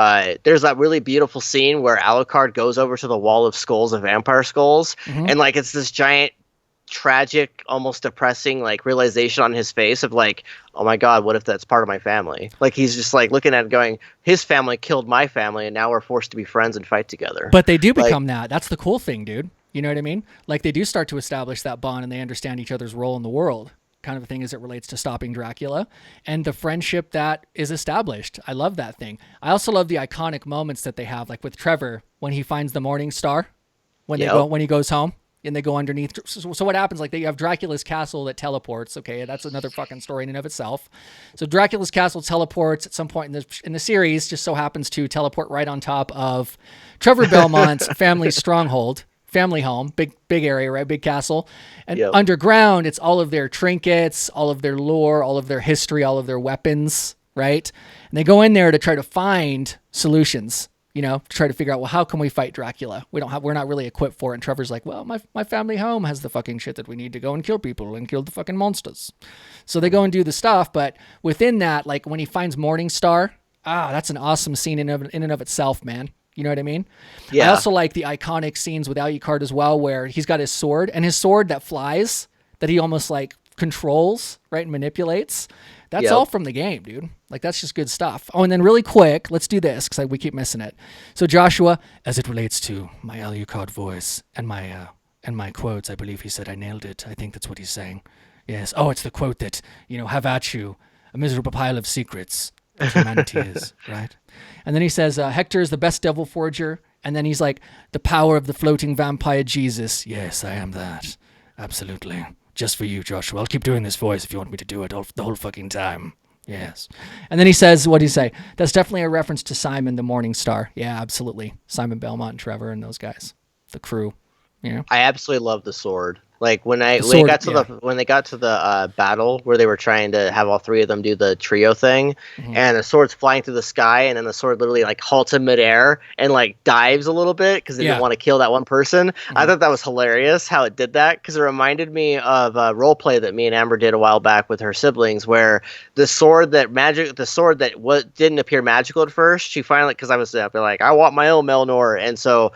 there's that really beautiful scene where Alucard goes over to the wall of skulls, of vampire skulls, and like it's this giant tragic, almost depressing like realization on his face of like, oh my god, what if that's part of my family? Like he's just like looking at it going, his family killed my family and now we're forced to be friends and fight together. But they do become that. That's the cool thing, dude. You know what I mean? Like they do start to establish that bond and they understand each other's role in the world, kind of a thing as it relates to stopping Dracula and the friendship that is established. I love that thing. I also love the iconic moments that they have, like with Trevor when he finds the Morning Star, when he goes home. And they go underneath. So what happens? Like you have Dracula's castle that teleports. Okay, that's another fucking story in and of itself. So Dracula's castle teleports at some point in the series. Just so happens to teleport right on top of Trevor Belmont's family stronghold, family home, big area, right? Big castle. And underground, it's all of their trinkets, all of their lore, all of their history, all of their weapons, right? And they go in there to try to find solutions. You know, to try to figure out, well, how can we fight Dracula? We're not really equipped for it. And Trevor's like, well, my family home has the fucking shit that we need to go and kill people and kill the fucking monsters. So they go and do the stuff. But within that, like when he finds Morningstar, that's an awesome scene in and of itself, man. You know what I mean? Yeah. I also like the iconic scenes with Alucard as well, where he's got his sword and his sword that flies, that he almost like controls, right, and manipulates. That's all from the game, dude. Like, that's just good stuff. Oh, and then really quick, let's do this, because we keep missing it. So Joshua, as it relates to my Alucard voice and my quotes, I believe he said I nailed it. I think that's what he's saying. Yes. Oh, it's the quote that, you know, have at you, a miserable pile of secrets that humanity is, right? And then he says, Hector is the best devil forger. And then he's like, the power of the floating vampire Jesus. Yes, I am that. Absolutely. Just for you, Joshua. I'll keep doing this voice if you want me to do it the whole fucking time. Yes. And then he says, what do you say? That's definitely a reference to Simon the Morning Star. Yeah, absolutely. Simon Belmont and Trevor and those guys. The crew. You know? I absolutely love the sword. Like when they got to the battle where they were trying to have all three of them do the trio thing, and the sword's flying through the sky, and then the sword literally like halts in midair and like dives a little bit because they didn't want to kill that one person. I thought that was hilarious how it did that, because it reminded me of a role play that me and Amber did a while back with her siblings, where the sword that didn't appear magical at first, she finally, because I was like, I want my own Melnor, and so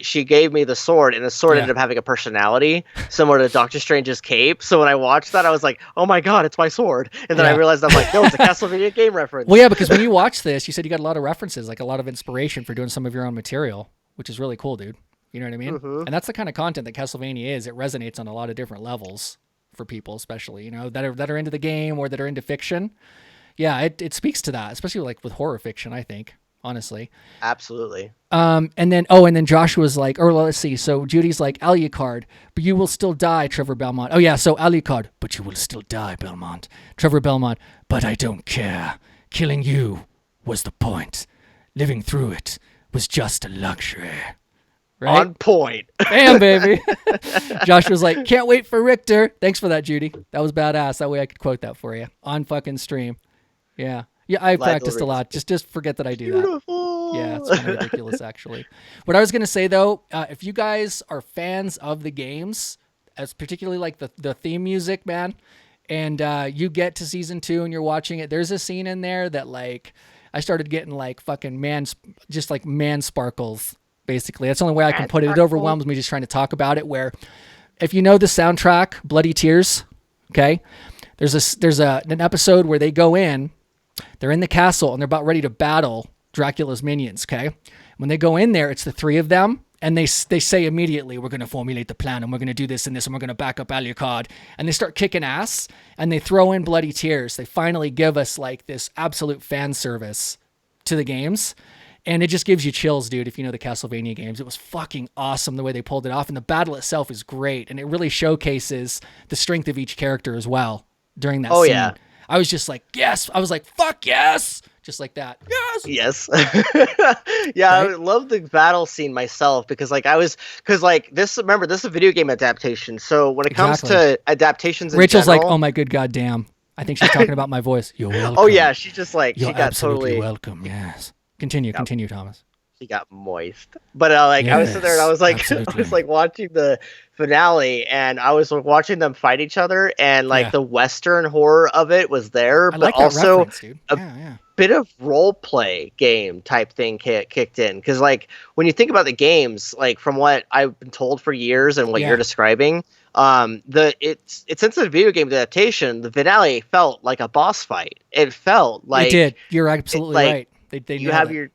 she gave me the sword, and the sword ended up having a personality. similar to Doctor Strange's cape. So when I watched that, I was like, oh my god, it's my sword. And then I Yeah. realized I'm like, no, it's a Castlevania game reference. Well, yeah, because when you watch this, you said you got a lot of references, like a lot of inspiration for doing some of your own material, which is really cool, dude. You know what I mean? And that's the kind of content that Castlevania is. It resonates on a lot of different levels for people, especially, you know, that are into the game or that are into fiction. Yeah, it speaks to that, especially like with horror fiction, I think, honestly. Absolutely. And then Joshua's like, or let's see. So Judy's like, Alucard, but you will still die, Trevor Belmont. Oh yeah, so Alucard, but you will still die, Belmont. Trevor Belmont, but I don't care. Killing you was the point. Living through it was just a luxury. Right? On point. Bam, baby. Joshua's like, can't wait for Richter. Thanks for that, Judy. That was badass. That way I could quote that for you on fucking stream. Yeah. Yeah, I practiced a lot. Just forget that I do that. Beautiful. Yeah, it's kind of ridiculous, actually. What I was going to say, though, if you guys are fans of the games, as particularly like the theme music, man, and you get to season 2 and you're watching it, there's a scene in there that, like, I started getting, like, fucking man sparkles, basically. That's the only way I can put it. It overwhelms me just trying to talk about it, where if you know the soundtrack, Bloody Tears, okay, there's an episode where they go in, they're in the castle, and they're about ready to battle Dracula's minions, okay? When they go in there, it's the 3 of them, and they say immediately, we're going to formulate the plan, and we're going to do this and this, and we're going to back up Alucard. And they start kicking ass, and they throw in Bloody Tears. They finally give us, like, this absolute fan service to the games. And it just gives you chills, dude, if you know the Castlevania games. It was fucking awesome the way they pulled it off, and the battle itself is great, and it really showcases the strength of each character as well during that scene. Yeah. I was just like, yes. I was like, fuck yes. Just like that. Yes. Yeah, Right? I love the battle scene myself because this is a video game adaptation. So when it comes Exactly. to adaptations in Rachel's general, like, oh my good goddamn. I think she's talking about my voice. You're welcome. oh yeah, she just like You're she got absolutely totally welcome. Yes. Continue, Thomas. she got moist. But I was sitting there and I was like Yes, I was like watching the finale and I was watching them fight each other and like Yeah. the Western horror of it was there, I but like that also reference, dude. a Yeah. bit of role play game type thing kicked in because like when you think about the games, like from what I've been told for years and what Yeah. you're describing, since it's a video game adaptation, the finale felt like a boss fight. It felt like It did. You're absolutely like, right. They you nailed have it.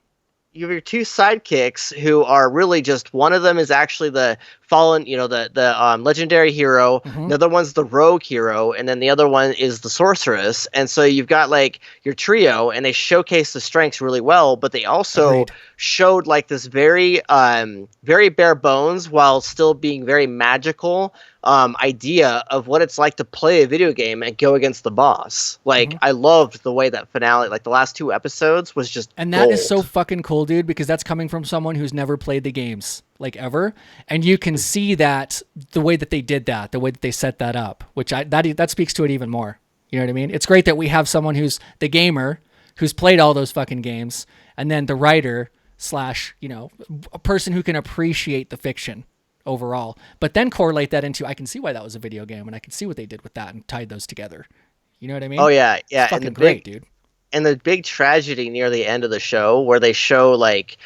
your 2 sidekicks who are really just one of them is actually the fallen, the legendary hero. Mhm. The other one's the rogue hero, and then the other one is the sorceress. And so you've got like your trio, and they showcase the strengths really well. But they also Agreed. showed like this very, very bare bones while still being very magical idea of what it's like to play a video game and go against the boss. Like Mhm. I loved the way that finale, like the last 2 episodes, was just And that is so gold. fucking cool, dude, because that's coming from someone who's never played the games, like ever. And you can see that the way that they did that, the way that they set that up, which that speaks to it even more. You know what I mean? It's great that we have someone who's the gamer, who's played all those fucking games, and then the writer / a person who can appreciate the fiction overall, but then correlate that into, I can see why that was a video game, and I can see what they did with that and tied those together. You know what I mean? Oh yeah, yeah, It's fucking and great, dude. and the big tragedy near the end of the show where they show like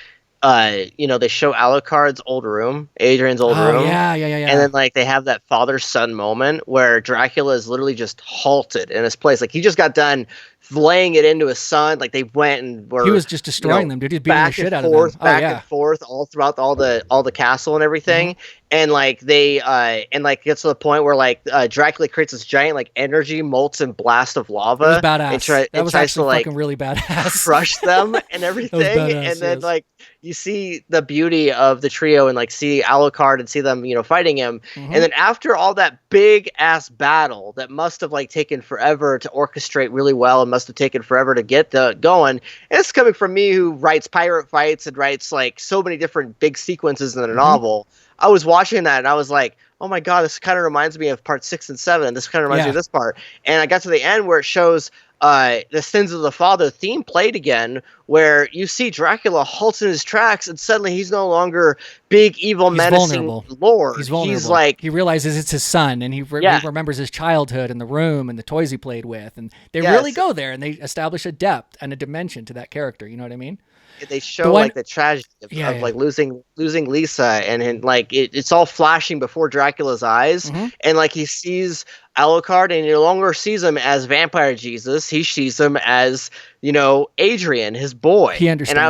they show Alucard's old room, Adrian's old Oh room. yeah. And then like they have that father-son moment where Dracula is literally just halted in his place. Like he just got done laying it into his son. Like they went and were He was just destroying them, dude. He's beating the back shit and out of forth, them. Oh back yeah. and forth all throughout all the castle and everything. Mm-hmm. And like they gets to the point where like Dracula creates this giant like energy molten blast of lava. It was badass. And That was tries actually to like fucking really badass. crush them and everything. badass, And then yes. like you see the beauty of the trio and like see Alucard and see them fighting him. Mhm. And then after all that big ass battle that must have like taken forever to orchestrate really well and must have taken forever to get going. And it's coming from me who writes pirate fights and writes like so many different big sequences in a novel. I was watching that and I was like, oh my God, this kind of reminds me of part 6 and 7. This kind of reminds me of this part. And I got to the end where it shows the Sins of the Father theme played again, where you see Dracula halt in his tracks and suddenly he's no longer big, evil, menacing vulnerable. lord. He's vulnerable. He's like, he realizes it's his son, and he remembers his childhood and the room and the toys he played with, and they really go there and they establish a depth and a dimension to that character. You know what I mean? they show like the tragedy of like losing Lisa, and like it's all flashing before Dracula's eyes, and like he sees Alucard, and he no longer sees him as Vampire Jesus. He sees him as, you know, Adrian, his boy. He understands. And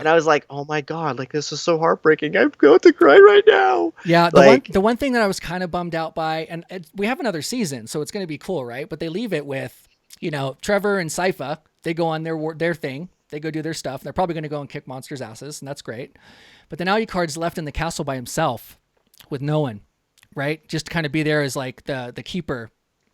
I was like, oh my God, like this is so heartbreaking. I'm going to cry right now. Yeah, like, the one thing that I was kind of bummed out by, and we have another season, so it's going to be cool, right? But they leave it with, you know, Trevor and Sypha. They go on their thing. They go do their stuff. They're probably going to go and kick monsters' asses, and that's great. But then Alucard's left in the castle by himself with no one, right? Just to kind of be there as like the keeper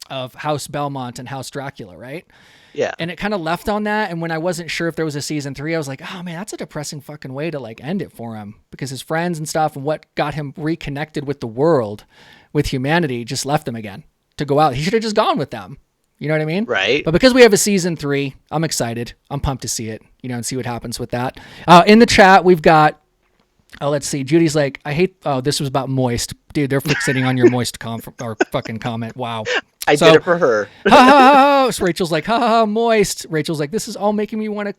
of House Belmont and House Dracula, right? Yeah. And it kind of left on that. And when I wasn't sure if there was a season 3, I was like, oh man, that's a depressing fucking way to like end it for him, because his friends and stuff and what got him reconnected with the world, with humanity, just left him again to go out. He should have just gone with them. You know what I mean? Right. But because we have a season 3, I'm excited. I'm pumped to see it, you know, and see what happens with that. In the chat, we've got, let's see. Judy's like, this was about moist. Dude, they're fixating on your moist or fucking comment. Wow. I did it for her. So Rachel's like, moist. Rachel's like, this is all making me want to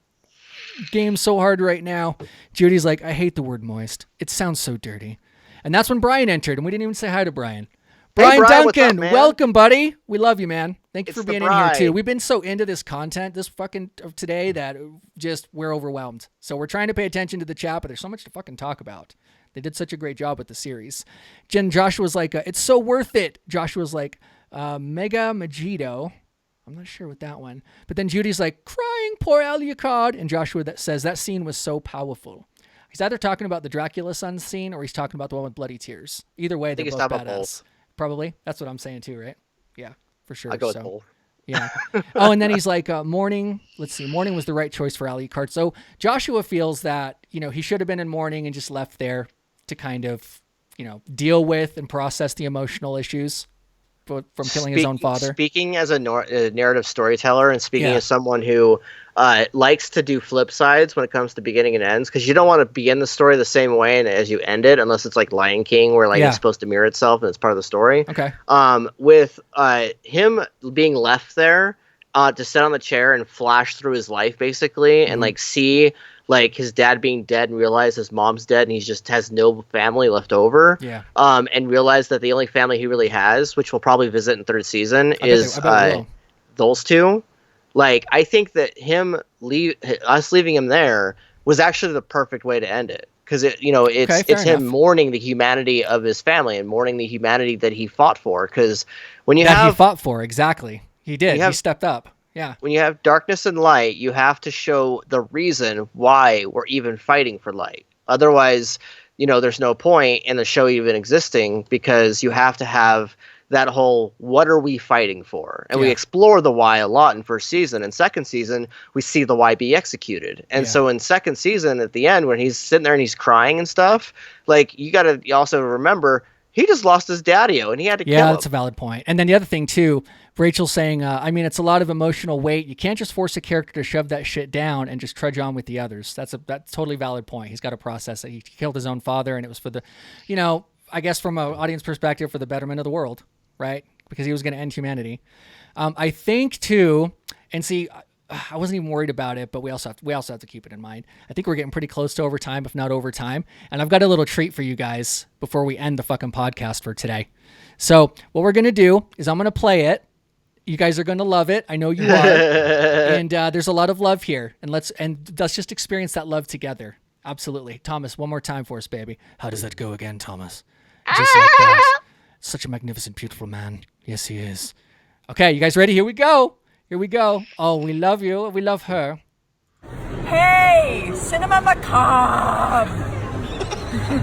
game so hard right now. Judy's like, I hate the word moist. It sounds so dirty. And that's when Brian entered, and we didn't even say hi to Brian. Brian Duncan, welcome, buddy. We love you, man. Thank you for being in here too. We've been so into this content, this fucking of today, that just we're overwhelmed. So we're trying to pay attention to the chat, but there's so much to fucking talk about. They did such a great job with the series. Joshua's like, it's so worth it. Joshua's like, Mega Megiddo. I'm not sure with that one. But then Judy's like, crying, poor Alucard. And Joshua that says that scene was so powerful. He's either talking about the Dracula Son scene or he's talking about the one with bloody tears. Either way, they're both badass. Probably. That's what I'm saying too, right? Yeah, for sure. I go with both. Yeah. Oh, and then he's like, mourning. Let's see. Mourning was the right choice for Alucard. So Joshua feels that, you know, he should have been in mourning and just left there to kind of, you know, deal with and process the emotional issues from killing his own father. Speaking as a narrative storyteller, and speaking as someone who likes to do flip sides when it comes to beginning and ends, because you don't want to begin the story the same way as you end it, unless it's like Lion King, where like it's supposed to mirror itself and it's part of the story. Okay. With him being left there to sit on the chair and flash through his life, basically, and like see like his dad being dead and realize his mom's dead and he just has no family left over. Yeah. And realize that the only family he really has, which we'll probably visit in 3rd season, is those two. Like, I think that us leaving him there was actually the perfect way to end it. Because it's him mourning the humanity of his family and mourning the humanity that he fought for. Because when you he fought for, exactly. He did. He stepped up. Yeah. When you have darkness and light, you have to show the reason why we're even fighting for light. Otherwise, you know, there's no point in the show even existing, because you have to have that whole, what are we fighting for? And we explore the why a lot in 1st season. And 2nd season, we see the why be executed. And so in 2nd season, at the end, when he's sitting there and he's crying and stuff, like, you got to also remember, he just lost his daddy-o and he had to kill him. Yeah, that's a valid point. And then the other thing, too, Rachel saying, I mean, it's a lot of emotional weight. You can't just force a character to shove that shit down and just trudge on with the others. That's totally valid point. He's got to process it. He killed his own father, and it was for the, you know, I guess from an audience perspective, for the betterment of the world, right? Because he was going to end humanity. I think, too, and see, I wasn't even worried about it, but we also have to keep it in mind. I think we're getting pretty close to overtime, if not overtime. And I've got a little treat for you guys before we end the fucking podcast for today. So what we're going to do is I'm going to play it. You guys are going to love it. I know you are. And there's a lot of love here. And let's just experience that love together. Absolutely. Thomas, one more time for us, baby. How does that go again, Thomas? Just like that. Such a magnificent, beautiful man. Yes, he is. Okay, you guys ready? Here we go. Here we go. Oh, we love you. We love her. Hey, Cinema Macabre.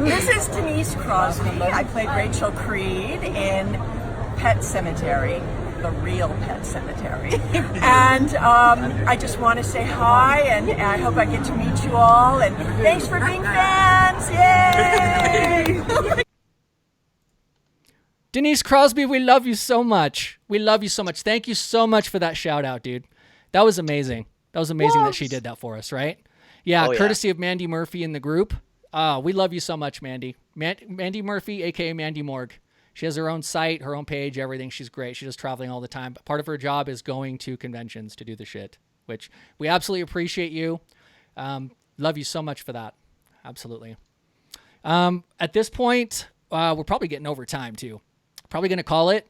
This is Denise Crosby. I played Rachel Creed in Pet Cemetery, the real Pet Cemetery. And I just want to say hi, and I hope I get to meet you all. And thanks for being fans. Yay! Denise Crosby, we love you so much. We love you so much. Thank you so much for that shout out, dude. That was amazing. That was amazing that she did that for us, right? Yeah, courtesy of Mandy Murphy in the group. We love you so much, Mandy. Mandy Murphy, a.k.a. Mandy Morg. She has her own site, her own page, everything. She's great. She's just traveling all the time. But part of her job is going to conventions to do the shit, which we absolutely appreciate you. Love you so much for that. Absolutely. At this point, we're probably getting over time too. Probably going to call it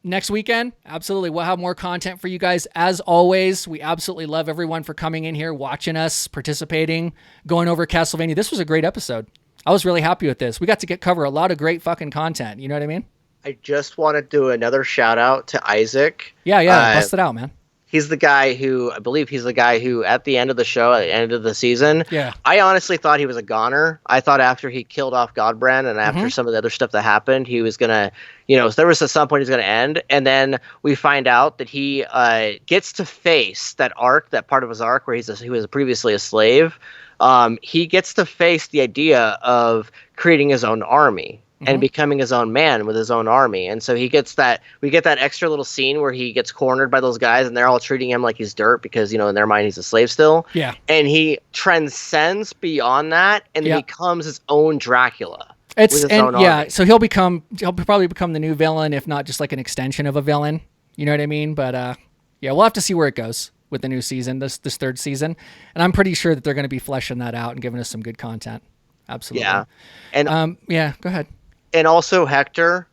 next weekend. Absolutely. We'll have more content for you guys. As always, we absolutely love everyone for coming in here, watching us, participating, going over Castlevania. This was a great episode. I was really happy with this. We got to cover a lot of great fucking content. You know what I mean? I just want to do another shout out to Isaac. Yeah. Bust it out, man. He's the guy who, I believe he's the guy who at the end of the show, at the end of the season, I honestly thought he was a goner. I thought after he killed off Godbrand and after some of the other stuff that happened, he was going to, there was at some point he's going to end. And then we find out that he gets to face that arc, that part of his arc where he was previously a slave. He gets to face the idea of creating his own army. And becoming his own man with his own army. And so we get that extra little scene where he gets cornered by those guys and they're all treating him like he's dirt because, in their mind he's a slave still. Yeah. And he transcends beyond that and becomes his own Dracula. So he'll probably become the new villain, if not just like an extension of a villain. You know what I mean? But we'll have to see where it goes with the new season, this third season. And I'm pretty sure that they're going to be fleshing that out and giving us some good content. Absolutely. Yeah. And go ahead. And also Hector,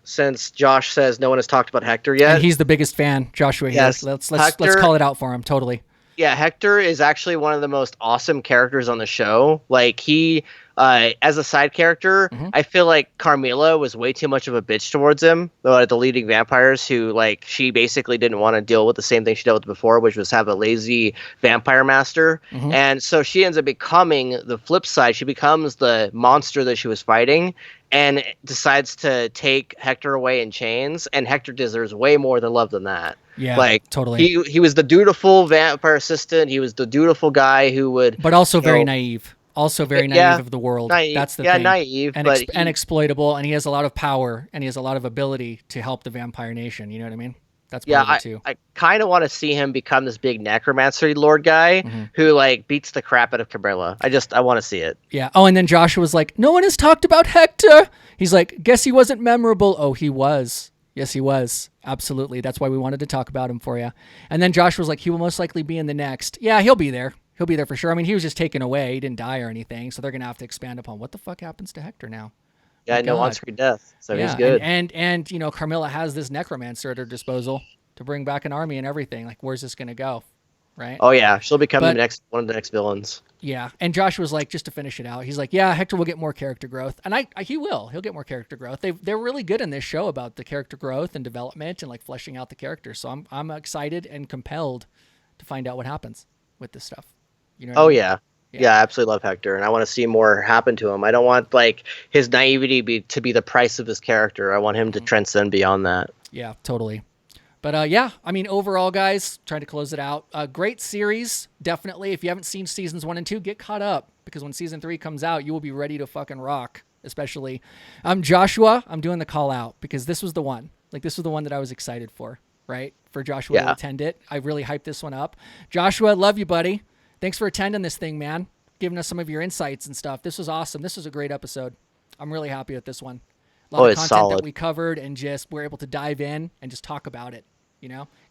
since Josh says no one has talked about Hector yet. And he's the biggest fan, Joshua. Yes. Let's call it out for him. Totally. Yeah, Hector is actually one of the most awesome characters on the show. Like he, as a side character, I feel like Carmilla was way too much of a bitch towards him. The leading vampires who she basically didn't want to deal with the same thing she dealt with before, which was have a lazy vampire master. And so she ends up becoming the flip side. She becomes the monster that she was fighting and decides to take Hector away in chains. And Hector deserves way more than love than that. Yeah, totally. He was the dutiful vampire assistant. He was the dutiful guy who would... But also very naive. Also very naive of the world. That's the thing. Naive. And exploitable. And he has a lot of power. And he has a lot of ability to help the vampire nation. You know what I mean? That's part of it too. I kind of want to see him become this big necromancer lord guy who beats the crap out of Cabrilla. I want to see it. Yeah. Oh, and then Joshua was like, no one has talked about Hector. He's like, guess he wasn't memorable. Oh, he was. Yes, he was. Absolutely. That's why we wanted to talk about him for you. And then Josh was like, he will most likely be in the next. Yeah, he'll be there. He'll be there for sure. I mean, he was just taken away. He didn't die or anything. So they're going to have to expand upon what the fuck happens to Hector now. Yeah, no on-screen death. So he's good. And Carmilla has this necromancer at her disposal to bring back an army and everything. Like, where's this going to go? Right? Oh, yeah. She'll become one of the next villains. Yeah. And Josh was like, just to finish it out, he's like, yeah, Hector will get more character growth. And he will. He'll get more character growth. They're really good in this show about the character growth and development and fleshing out the characters. So I'm excited and compelled to find out what happens with this stuff. You know what I mean? Yeah, I absolutely love Hector, and I want to see more happen to him. I don't want his naivety to be the price of his character. I want him to transcend beyond that. Yeah, totally. But I mean, overall, guys, trying to close it out. Great series, definitely. If you haven't seen seasons 1 and 2, get caught up, because when season 3 comes out, you will be ready to fucking rock. Especially, Joshua. I'm doing the call out because this was the one. This was the one that I was excited for. Right, for Joshua to attend it. I really hyped this one up. Joshua, love you, buddy. Thanks for attending this thing, man. Giving us some of your insights and stuff. This was awesome. This was a great episode. I'm really happy with this one. A lot of content solid. that we covered and just we're able to dive in and just talk about it.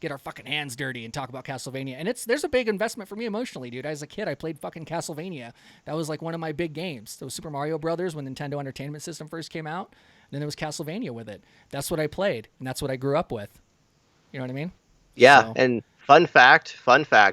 Get our fucking hands dirty and talk about Castlevania. And there's a big investment for me emotionally, dude. As a kid, I played fucking Castlevania. That was one of my big games. There was Super Mario Brothers when Nintendo Entertainment System first came out. And then there was Castlevania with it. That's what I played, and that's what I grew up with. You know what I mean? Yeah, so. And fun fact,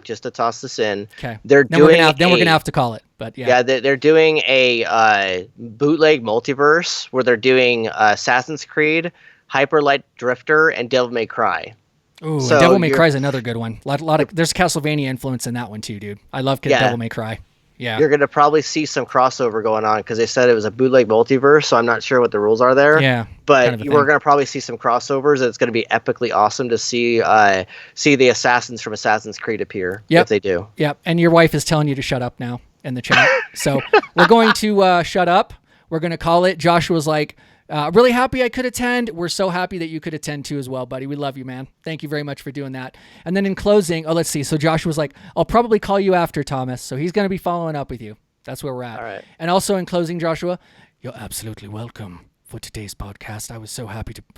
just to toss this in. Okay. Then we're gonna have to call it, but yeah. Yeah, they're doing a bootleg multiverse where they're doing Assassin's Creed, Hyper Light Drifter, and Devil May Cry. Ooh, so Devil May Cry is another good one. There's Castlevania influence in that one too, dude. I love Devil May Cry. Yeah. You're going to probably see some crossover going on because they said it was a bootleg multiverse, so I'm not sure what the rules are there. Yeah. But we're going to probably see some crossovers, and it's going to be epically awesome to see the assassins from Assassin's Creed appear if they do. Yep. And your wife is telling you to shut up now in the chat. So we're going to shut up. We're going to call it. Joshua's like, really happy I could attend. We're so happy that you could attend too as well, buddy. We love you, man. Thank you very much for doing that. And then in closing, let's see. So Josh was like, I'll probably call you after, Thomas. So he's going to be following up with you. That's where we're at. All right. And also in closing, Joshua, you're absolutely welcome for today's podcast.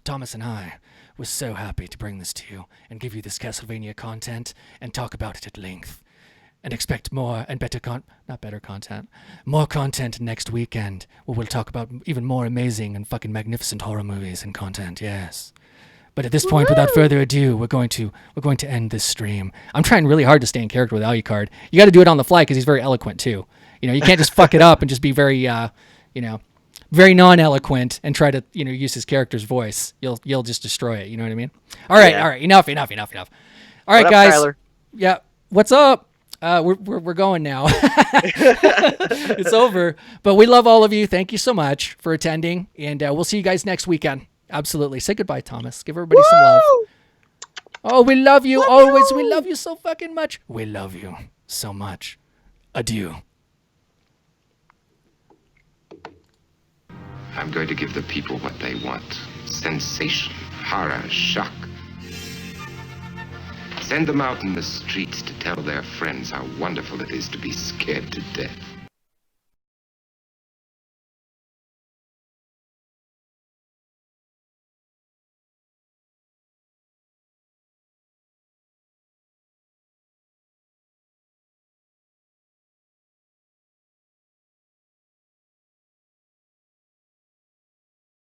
Thomas and I was so happy to bring this to you and give you this Castlevania content and talk about it at length. and expect more and more content next weekend, where we'll talk about even more amazing and fucking magnificent horror movies and content. Yes. But at this point, without further ado, we're going to end this stream. I'm trying really hard to stay in character with Alucard. You got to do it on the fly because he's very eloquent too. You know, you can't just fuck it up and just be very, very non-eloquent and try to, use his character's voice. You'll just destroy it. You know what I mean? All right. Enough. All right, What up, guys. Tyler? Yeah. What's up? We're going now. It's over. But we love all of you. Thank you so much for attending, and we'll see you guys next weekend. Absolutely. Say goodbye, Thomas. Give everybody some love. Oh, we love you always. We love you so fucking much. We love you so much. Adieu. I'm going to give the people what they want. Sensation, horror, shock. Send them out in the streets to tell their friends how wonderful it is to be scared to death.